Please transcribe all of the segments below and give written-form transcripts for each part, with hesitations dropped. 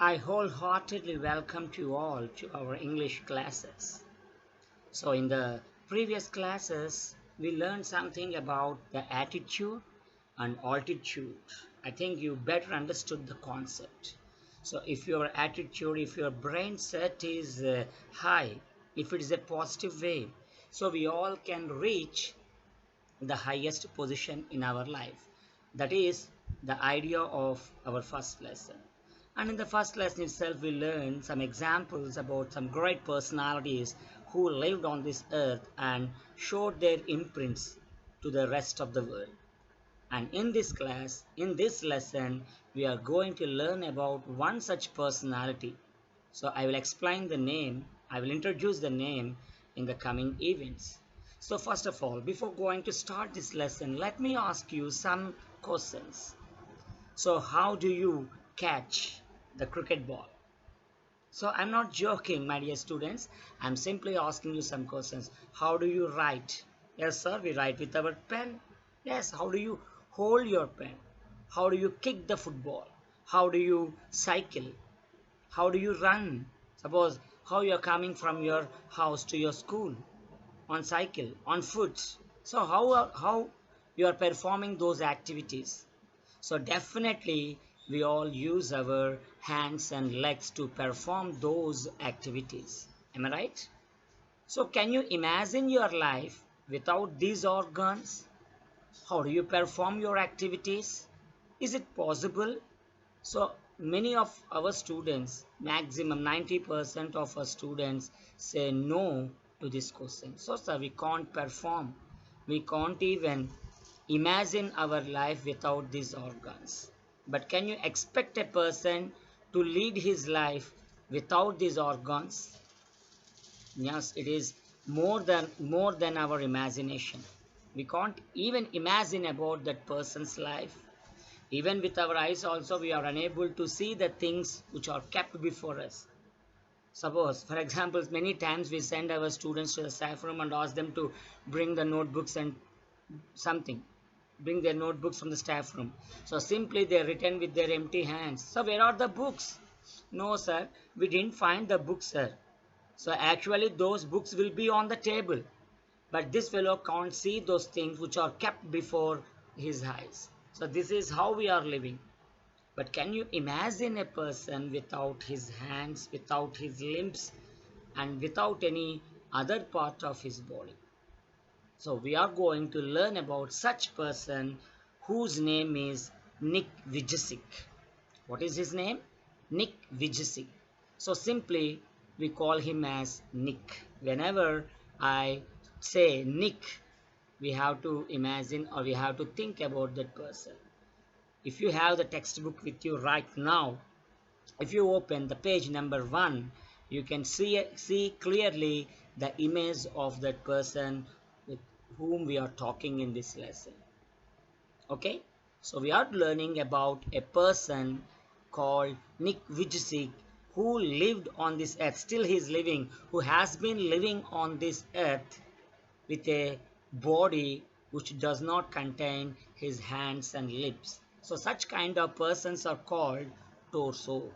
I wholeheartedly welcome you all to our English classes. So, in the previous classes, we learned something about the attitude and altitude. I think you better understood the concept. So, if your attitude, if your brain set is high, if it is a positive way, so we all can reach the highest position in our life. That is the idea of our first lesson. And in the first lesson itself, we learned some examples about some great personalities who lived on this earth and showed their imprints to the rest of the world. And in this class, in this lesson, we are going to learn about one such personality. So I will explain the name, I will introduce the name in the coming events. So first of all, before going to start this lesson, let me ask you some questions. So how do you catch the cricket ball? So I'm not joking, my dear students. I'm simply asking you some questions. How do you write? Yes, sir, we write with our pen. Yes, how do you hold your pen? How do you kick the football? How do you cycle? How do you run? Suppose how you are coming from your house to your school on cycle, on foot. So how you are performing those activities? So definitely we all use our hands and legs to perform those activities. Am I right? So can you imagine your life without these organs? How do you perform your activities? Is it possible? So many of our students, maximum 90% of our students say no to this question. So sir, we can't perform. We can't even imagine our life without these organs. But can you expect a person to lead his life without these organs? Yes, it is more than our imagination. We can't even imagine about that person's life. Even with our eyes also we are unable to see the things which are kept before us. Suppose, for example, many times we send our students to the staff room and ask them to bring the notebooks and something. Bring their notebooks from the staff room. So simply they return with their empty hands. So where are the books? No, sir, we didn't find the books, sir. So actually those books will be on the table. But this fellow can't see those things which are kept before his eyes. So this is how we are living. But can you imagine a person without his hands, without his limbs, and without any other part of his body? So we are going to learn about such person whose name is Nick Vujicic. What is his name? Nick Vujicic. So simply we call him as Nick. Whenever I say Nick, we have to imagine or we have to think about that person. If you have the textbook with you right now, if you open the page number 1, you can see clearly the image of that person with whom we are talking in this lesson. Okay, so we are learning about a person called Nick Vujicic who lived on this earth, still he is living, who has been living on this earth with a body which does not contain his hands and lips. So such kind of persons are called torso.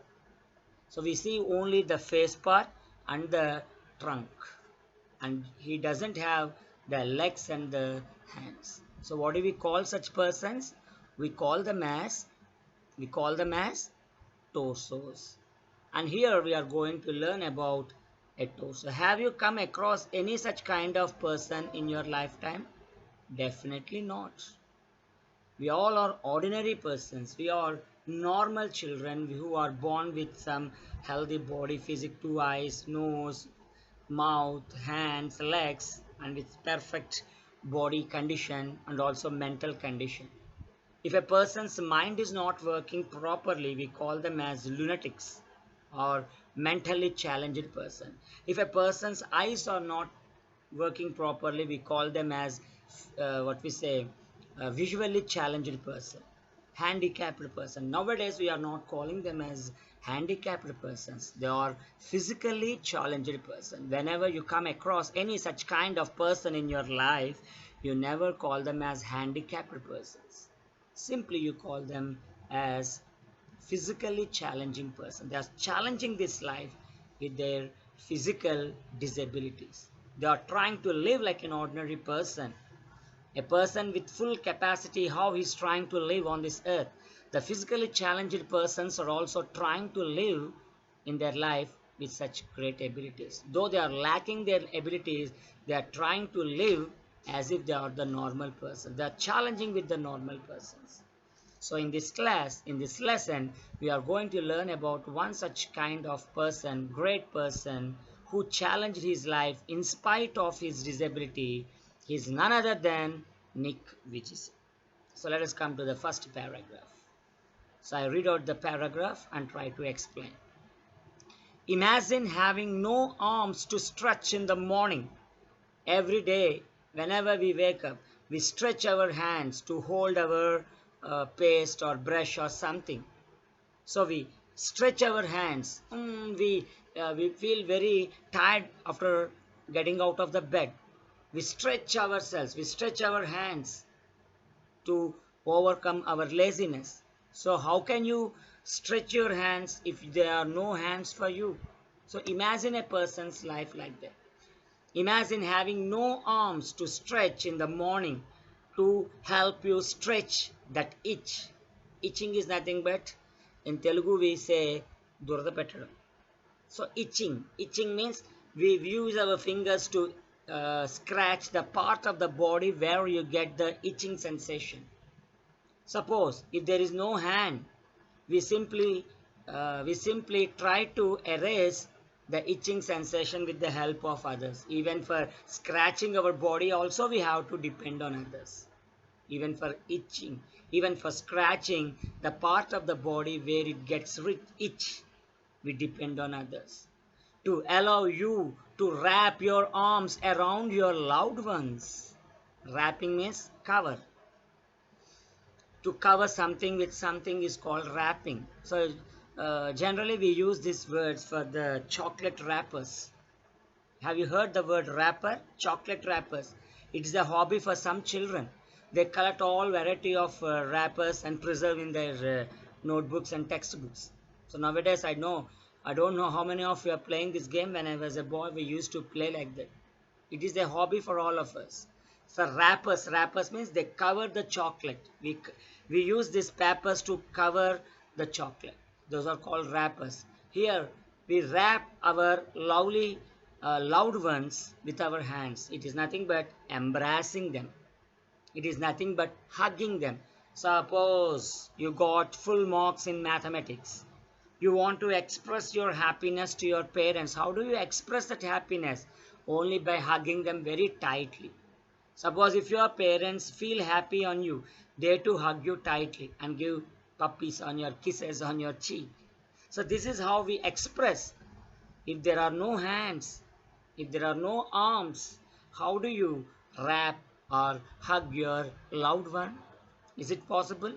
So we see only the face part and the trunk, and he doesn't have the legs and the hands. So what do we call such persons? We call them as we call them as torsos. And here we are going to learn about a torso. Have you come across any such kind of person in your lifetime? Definitely not. We all are ordinary persons. We are normal children who are born with some healthy body, physic, two eyes, nose, mouth, hands, legs, and with perfect body condition and also mental condition. If a person's mind is not working properly, we call them as lunatics or mentally challenged person. If a person's eyes are not working properly, we call them as what we say a visually challenged person, handicapped person. Nowadays we are not calling them as handicapped persons, they are physically challenged person. Whenever you come across any such kind of person in your life, you never call them as handicapped persons, simply you call them as physically challenging person. They are challenging this life with their physical disabilities. They are trying to live like an ordinary person, a person with full capacity, how he's trying to live on this earth. The physically challenged persons are also trying to live in their life with such great abilities. Though they are lacking their abilities, they are trying to live as if they are the normal person. They are challenging with the normal persons. So in this class, in this lesson, we are going to learn about one such kind of person, great person, who challenged his life in spite of his disability. He is none other than Nick Vujicic. So let us come to the first paragraph. So I read out the paragraph and try to explain. Imagine having no arms to stretch in the morning. Every day, whenever we wake up, we stretch our hands to hold our paste or brush or something. So we stretch our hands. We feel very tired after getting out of the bed. We stretch ourselves. We stretch our hands to overcome our laziness. So how can you stretch your hands if there are no hands for you? So imagine a person's life like that. Imagine having no arms to stretch in the morning to help you stretch that itch. Itching is nothing but, in Telugu we say, durda petadam. So itching means we use our fingers to scratch the part of the body where you get the itching sensation. Suppose if there is no hand, we simply try to erase the itching sensation with the help of others. Even for scratching our body also we have to depend on others. Even for itching, even for scratching the part of the body where it gets itch, we depend on others. To allow you to wrap your arms around your loved ones. Wrapping means cover. To cover something with something is called wrapping. So generally we use these words for the chocolate wrappers. Have you heard the word wrapper? Chocolate wrappers. It is a hobby for some children. They collect all variety of wrappers and preserve in their notebooks and textbooks. So nowadays I don't know how many of you are playing this game. When I was a boy, we used to play like that. It is a hobby for all of us. So wrappers means they cover the chocolate. We use these papers to cover the chocolate. Those are called wrappers. Here we wrap our lovely loved ones with our hands. It is nothing but embracing them. It is nothing but hugging them. Suppose you got full marks in mathematics. You want to express your happiness to your parents. How do you express that happiness? Only by hugging them very tightly. Suppose if your parents feel happy on you, they too hug you tightly and give puppies on your kisses on your cheek. So this is how we express. If there are no hands, if there are no arms, how do you wrap or hug your loved one? Is it possible?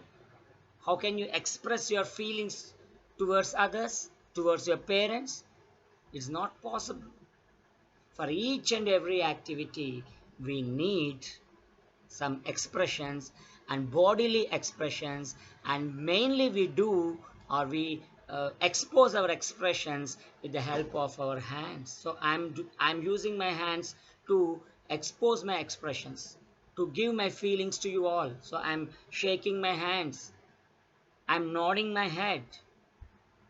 How can you express your feelings towards others, towards your parents? It's not possible. For each and every activity, we need some expressions and bodily expressions, and mainly we do or we expose our expressions with the help of our hands. So I'm using my hands to expose my expressions, to give my feelings to you all. So I'm shaking my hands, I'm nodding my head.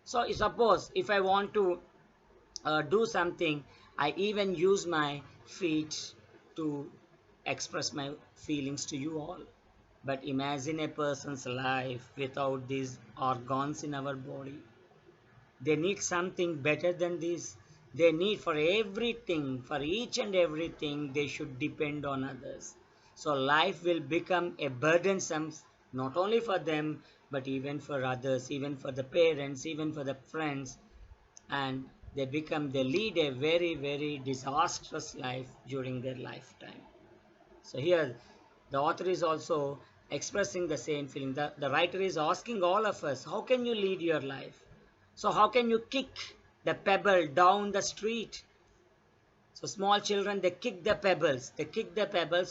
So suppose if I want to do something, I even use my feet to express my feelings to you all. But imagine a person's life without these organs in our body. They need something better than this. They need for everything, for each and everything, they should depend on others. So life will become a burdensome not only for them, but even for others, even for the parents, even for the friends, and they lead a very, very disastrous life during their lifetime. So here the author is also expressing the same feeling. The writer is asking all of us, how can you lead your life? So how can you kick the pebble down the street? So small children, they kick the pebbles,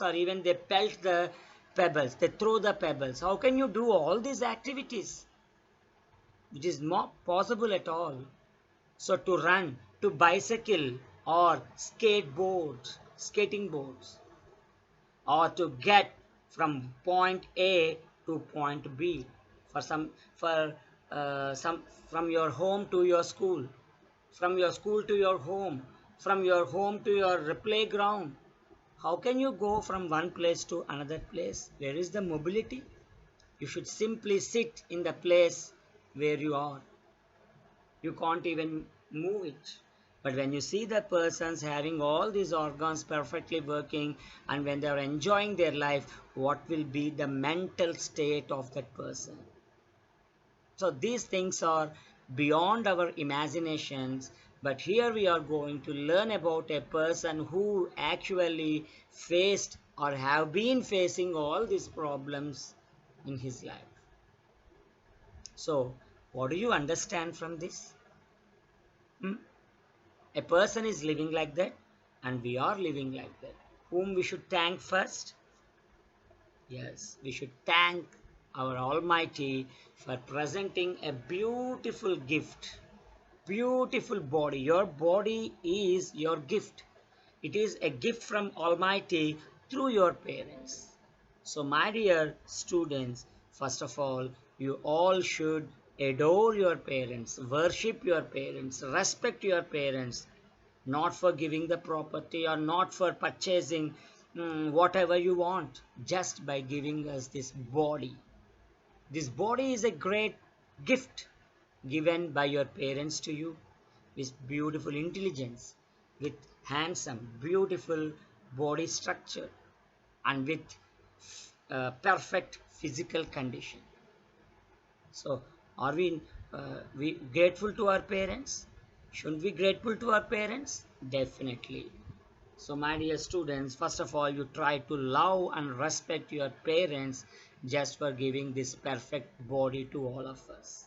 or even they pelt the pebbles, they throw the pebbles. How can you do all these activities? which is not possible at all. So to run, to bicycle or skating boards, or to get from point A to point B for some from your home to your school, from your school to your home, from your home to your playground. How can you go from one place to another place? Where is the mobility? You should simply sit in the place where you are. You can't even move it. But when you see the persons having all these organs perfectly working, and when they are enjoying their life, what will be the mental state of that person? So these things are beyond our imaginations. But here we are going to learn about a person who actually faced or have been facing all these problems in his life. So what do you understand from this? Hmm? A person is living like that, and we are living like that. Whom we should thank first? Yes, we should thank our Almighty for presenting a beautiful gift. Beautiful body. Your body is your gift. It is a gift from Almighty through your parents. So, my dear students, first of all, you all should adore your parents, worship your parents, respect your parents, not for giving the property or not for purchasing whatever you want, just by giving us this body. This body is a great gift given by your parents to you, with beautiful intelligence, with handsome, beautiful body structure, and with perfect physical condition. So, are we grateful to our parents? Shouldn't we grateful to our parents? Definitely. So, my dear students, first of all, you try to love and respect your parents just for giving this perfect body to all of us.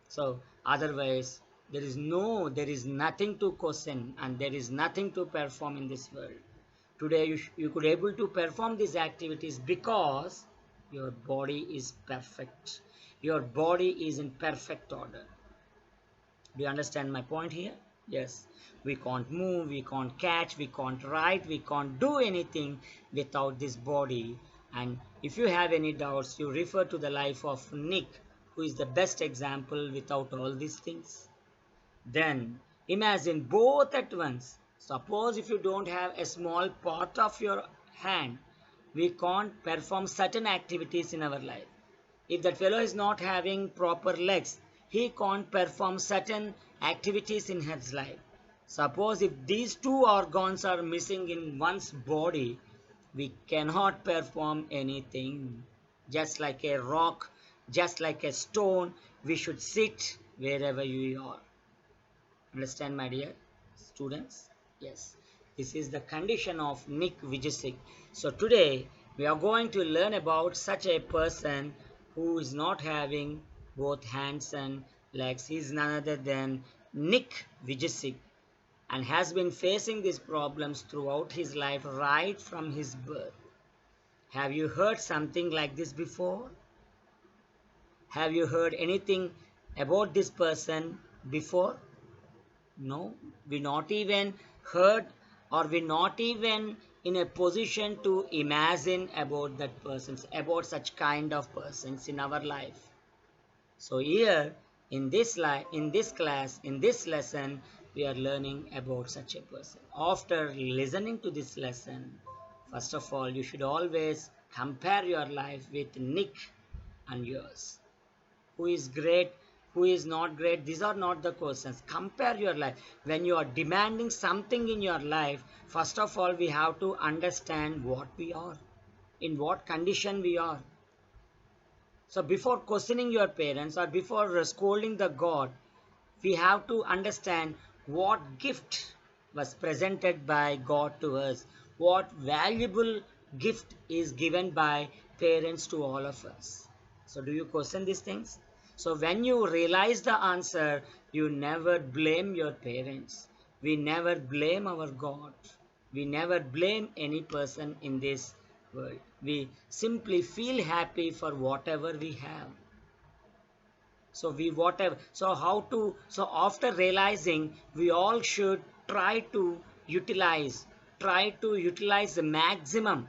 So, otherwise, there is nothing to question and there is nothing to perform in this world. Today, you could able to perform these activities because your body is perfect. Your body is in perfect order. Do you understand my point here? Yes. We can't move, we can't catch, we can't write, we can't do anything without this body. And if you have any doubts, you refer to the life of Nick, who is the best example without all these things. Then imagine both at once. Suppose if you don't have a small part of your hand, we can't perform certain activities in our life. If that fellow is not having proper legs, he can't perform certain activities in his life. Suppose if these two organs are missing in one's body, we cannot perform anything. Just like a rock, just like a stone, we should sit wherever you are. Understand, my dear students? Yes. This is the condition of Nick Vujicic. So today we are going to learn about such a person who is not having both hands and legs. He is none other than Nick Vujicic and has been facing these problems throughout his life right from his birth. Have you heard something like this before? Have you heard anything about this person before? No, we not even heard or we not even in a position to imagine about that persons, about such kind of persons in our life. So here in this class, in this lesson, we are learning about such a person. After listening to this lesson, first of all, you should always compare your life with Nick and yours. Who is great, who is not great, these are not the questions. Compare your life. When you are demanding something in your life, first of all we have to understand what we are, in what condition we are. So before questioning your parents or before scolding the god, we have to understand what gift was presented by God to us, what valuable gift is given by parents to all of us. So, do you question these things? So, when you realize the answer, you never blame your parents. We never blame our God. We never blame any person in this world. We simply feel happy for whatever we have. So we whatever, so how to, so after realizing, we all should try to utilize, the maximum,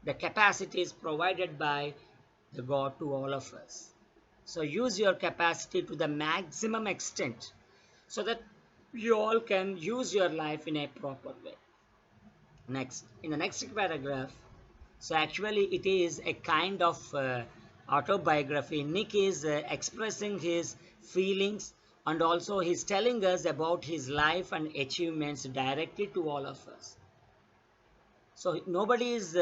the capacities provided by the God to all of us. So use your capacity to the maximum extent so that you all can use your life in a proper way. Next, in the next paragraph, so actually it is a kind of autobiography. Nick is expressing his feelings, and also he's telling us about his life and achievements directly to all of us. So nobody is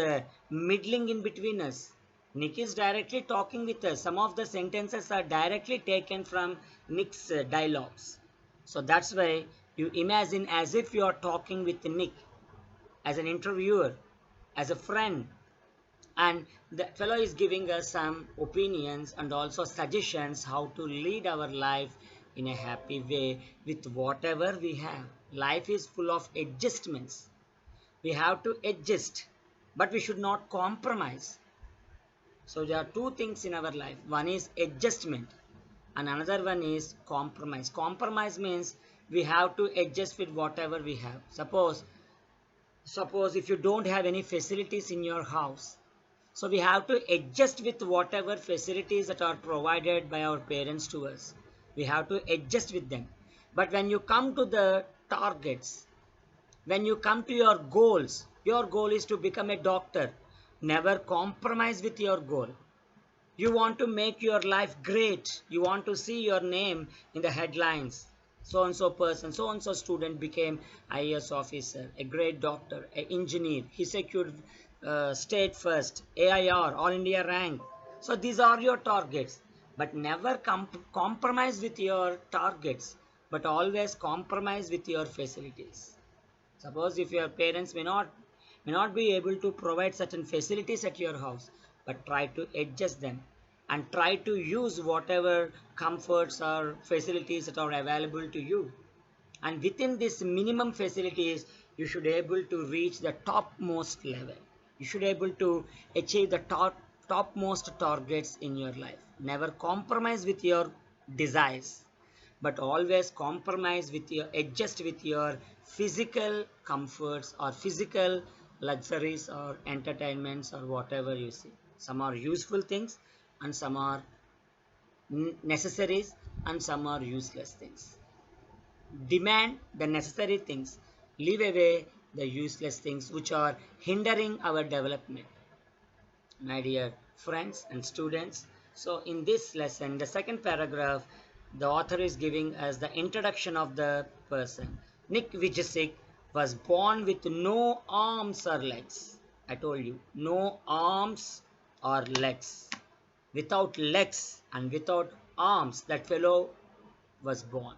middling in between us. Nick is directly talking with us. Some of the sentences are directly taken from Nick's dialogues. So that's why you imagine as if you are talking with Nick as an interviewer, as a friend, and the fellow is giving us some opinions and also suggestions how to lead our life in a happy way with whatever we have. Life is full of adjustments. We have to adjust, but we should not compromise. So there are two things in our life. One is adjustment and another one is compromise. Compromise means we have to adjust with whatever we have. Suppose if you don't have any facilities in your house, so we have to adjust with whatever facilities that are provided by our parents to us. We have to adjust with them. But when you come to the targets, when you come to your goal is to become a doctor. Never compromise with your goal. You want to make your life great. You want to see your name in the headlines. So and so person, so and so student became IAS officer, a great doctor, an engineer. He secured state first, AIR, All India rank. So these are your targets. But never compromise with your targets, but always compromise with your facilities. Suppose if your parents may not be able to provide certain facilities at your house, but try to adjust them and try to use whatever comforts or facilities that are available to you. And within this minimum facilities, you should able to reach the topmost level. You should able to achieve the topmost targets in your life. Never compromise with your desires, but always compromise with your, adjust with your physical comforts or physical luxuries or entertainments or whatever you see. Some are useful things and some are necessaries and some are useless things. Demand the necessary things, leave away the useless things which are hindering our development. My dear friends and students, so in this lesson, the second paragraph, the author is giving us the introduction of the person. Nick Vujicic was born with no arms or legs. I told you, no arms or legs. Without legs and without arms, that fellow was born.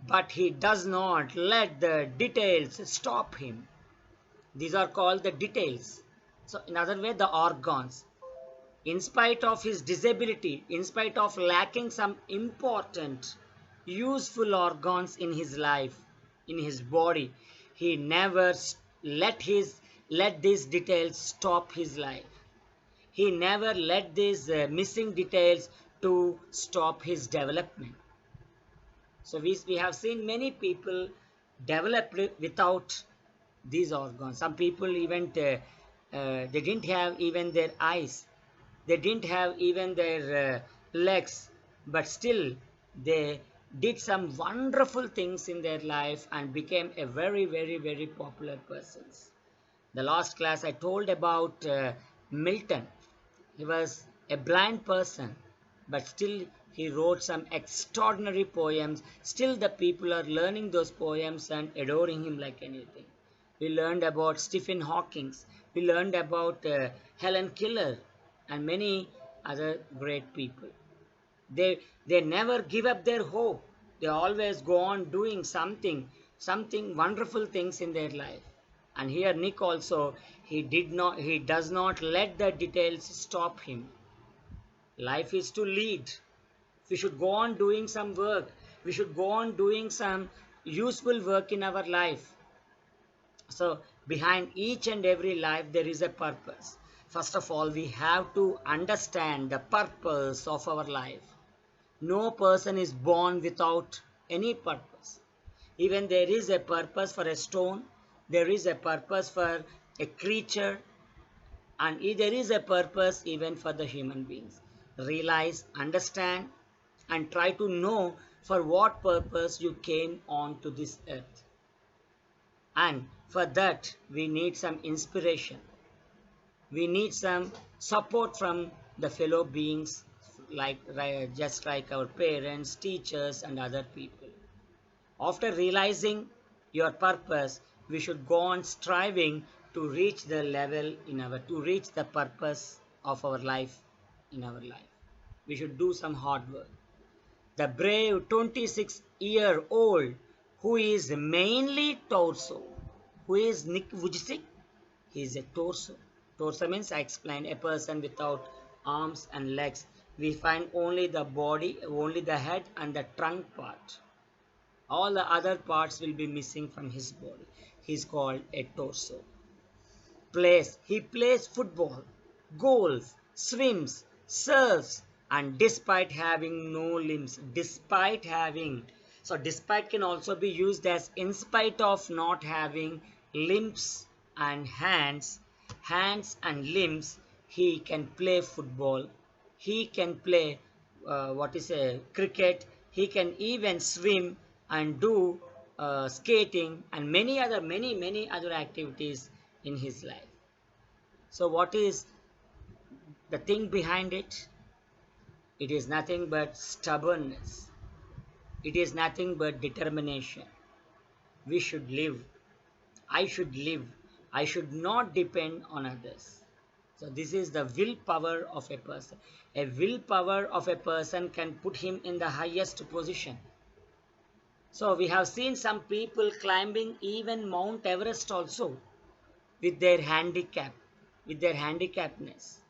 But he does not let the details stop him. These are called the details. So in other way, the organs. In spite of his disability, in spite of lacking some important, useful organs in his life, in his body, he never let his let these details stop his life. He never let these missing details to stop his development. So we have seen many people develop without these organs. Some people even they didn't have even their eyes, they didn't have even their legs, but still they did some wonderful things in their life and became a very, very, very popular persons. The last class I told about Milton. He was a blind person, but still he wrote some extraordinary poems. Still the people are learning those poems and adoring him like anything. We learned about Stephen Hawking. We learned about Helen Keller and many other great people. They never give up their hope. They always go on doing something wonderful things in their life. And here Nick also, he does not let the details stop him. Life is to lead. We should go on doing some work. We should go on doing some useful work in our life. So behind each and every life there is a purpose. First of all, we have to understand the purpose of our life. No person is born without any purpose. Even there is a purpose for a stone, there is a purpose for a creature, and there is a purpose even for the human beings. Realize, understand, and try to know for what purpose you came onto this earth. And for that, we need some inspiration. We need some support from the fellow beings, just like our parents, teachers, and other people. After realizing your purpose, we should go on striving to reach the level to reach the purpose of our life in our life. We should do some hard work. The brave 26-year-old who is mainly torso, who is Nick Vujicic, he is a torso. Torso means, I explained, a person without arms and legs. We find only the body, only the head and the trunk part. All the other parts will be missing from his body. He is called a torso. He plays football, golf, swims, surfs, and despite having no limbs, despite can also be used as in spite of not having limbs and hands and limbs, he can play football, he can play what is a cricket, he can even swim and do skating and many other activities in his life. So what is the thing behind it? It is nothing but stubbornness. It is nothing but determination. We should live. I should live. I should not depend on others. So this is the willpower of a person. A willpower of a person can put him in the highest position. So we have seen some people climbing even Mount Everest also with their handicap, with their handicapness.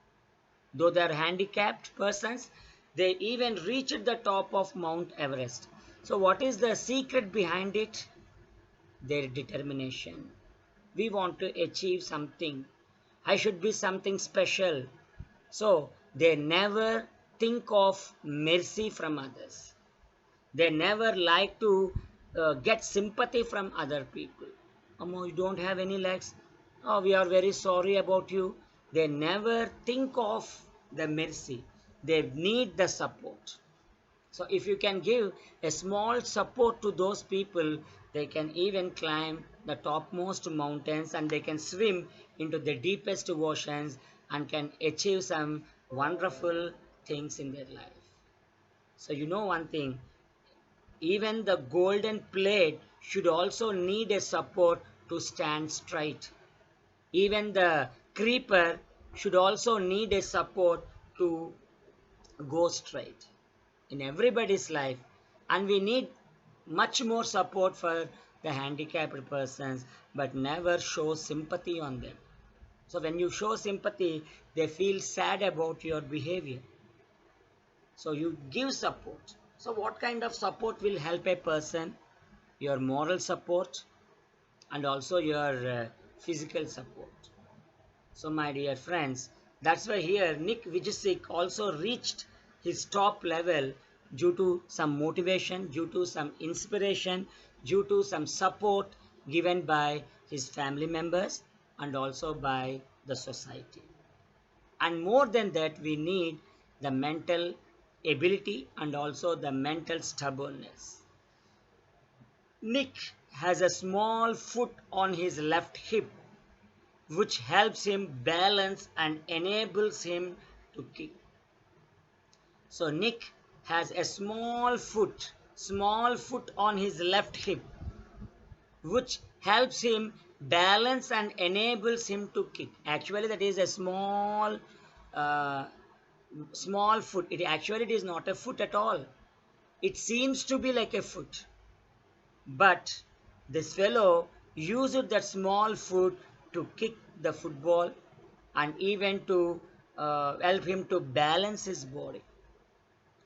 Though they are handicapped persons, they even reached the top of Mount Everest. So what is the secret behind it? Their determination. We want to achieve something. I should be something special. So they never think of mercy from others. They never like to get sympathy from other people. Oh, you don't have any legs. Oh, we are very sorry about you. They never think of the mercy. They need the support. So if you can give a small support to those people, they can even climb the topmost mountains and they can swim into the deepest oceans and can achieve some wonderful things in their life. So you know one thing, even the golden plate should also need a support to stand straight. Even the creeper should also need a support to go straight in everybody's life. And we need much more support for the handicapped persons, but never show sympathy on them. So when you show sympathy, they feel sad about your behavior. So you give support. So what kind of support will help a person? Your moral support and also your physical support. So my dear friends, that's why here Nick Vujicic also reached his top level due to some motivation, due to some inspiration, due to some support given by his family members and also by the society. And more than that, we need the mental ability and also the mental stubbornness. Nick has a small foot on his left hip which helps him balance and enables him to kick. So Nick has a small foot on his left hip which helps him balance and enables him to kick. Actually that is a uh, small foot. It is not a foot at all. It seems to be like a foot. But this fellow used that small foot to kick the football and even to help him to balance his body.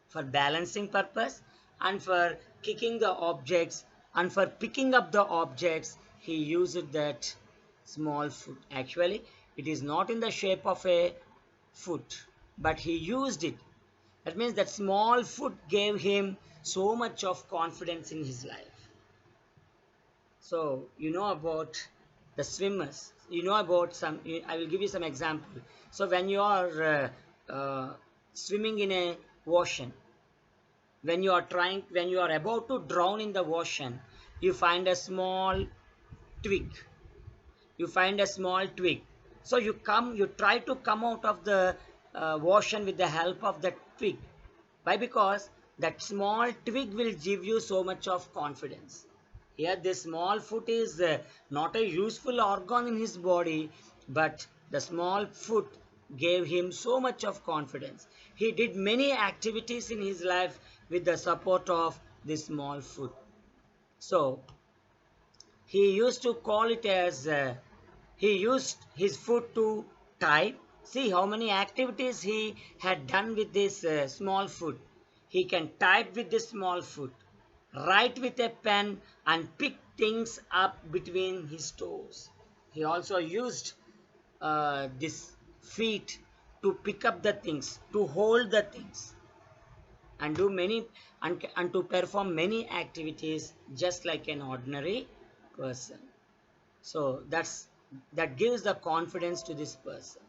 For balancing purpose and for kicking the objects and for picking up the objects, he used that small foot. Actually, it is not in the shape of a foot, but he used it. That means that small foot gave him so much of confidence in his life. So, you know about the swimmers. You know about some, I will give you some example. So, when you are swimming in a ocean, when you are about to drown in the ocean, you find a small twig. You find a small twig. So, you try to come out of the ocean with the help of that twig. Why? Because that small twig will give you so much of confidence. Here, this small foot is not a useful organ in his body, but the small foot gave him so much of confidence. He did many activities in his life with the support of this small foot. So, he used to call it as he used his foot to type. See how many activities he had done with this small foot. He can type with this small foot, write with a pen, and pick things up between his toes. He also used this feet to pick up the things, to hold the things, and do many and to perform many activities just like an ordinary person. So that gives the confidence to this person.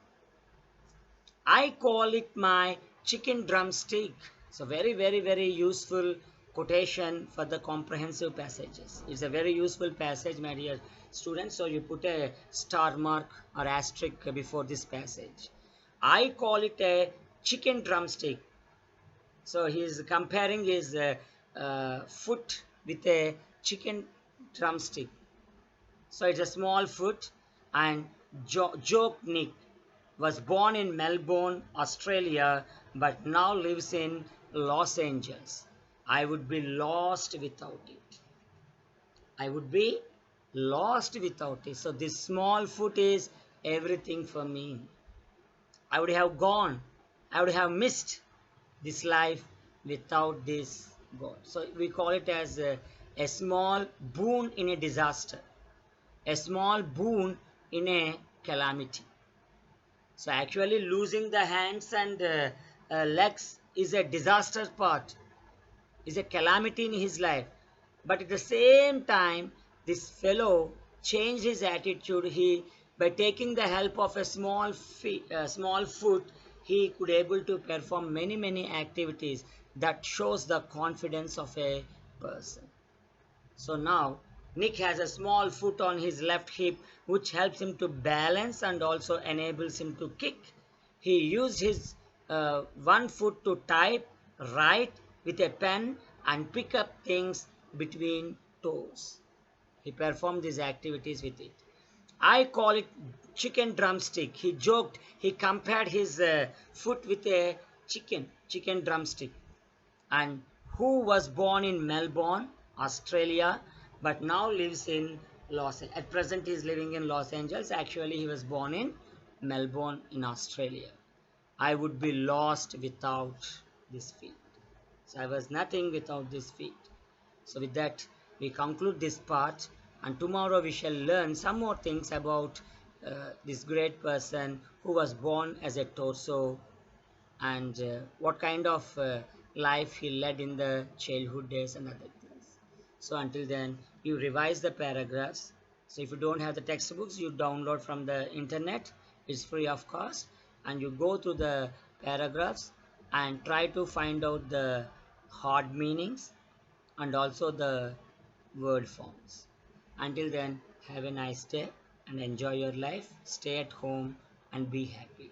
I call it my chicken drumstick. It's a very, very, very useful quotation for the comprehensive passages. It's a very useful passage, my dear students. So you put a star mark or asterisk before this passage. I call it a chicken drumstick. So he is comparing his foot with a chicken drumstick. So it's a small foot. And Joke Nick was born in Melbourne, Australia, but now lives in Los Angeles. I would be lost without it. I would be lost without it. So this small foot is everything for me. I would have gone. I would have missed this life without this God. So we call it as a small boon in a disaster, a small boon in a calamity. So actually losing the hands and legs is a disaster part, is a calamity in his life. But at the same time, this fellow changed his attitude. He, by taking the help of a small foot, he could able to perform many many activities. That shows the confidence of a person. So now Nick has a small foot on his left hip which helps him to balance and also enables him to kick. He used his one foot to type, write with a pen and pick up things between toes. He performed these activities with it. I call it chicken drumstick. He joked, he compared his foot with a chicken drumstick, and who was born in Melbourne, Australia, but now lives in Los Angeles. At present, he is living in Los Angeles. Actually, he was born in Melbourne, in Australia. I would be lost without this feet. So I was nothing without this feet. So with that, we conclude this part, and tomorrow we shall learn some more things about this great person who was born as a torso, and what kind of life he led in the childhood days and other things. So until then, you revise the paragraphs. So if you don't have the textbooks, you download from the internet. It's free of cost, and you go through the paragraphs and try to find out the hard meanings and also the word forms. Until then, have a nice day and enjoy your life. Stay at home and be happy.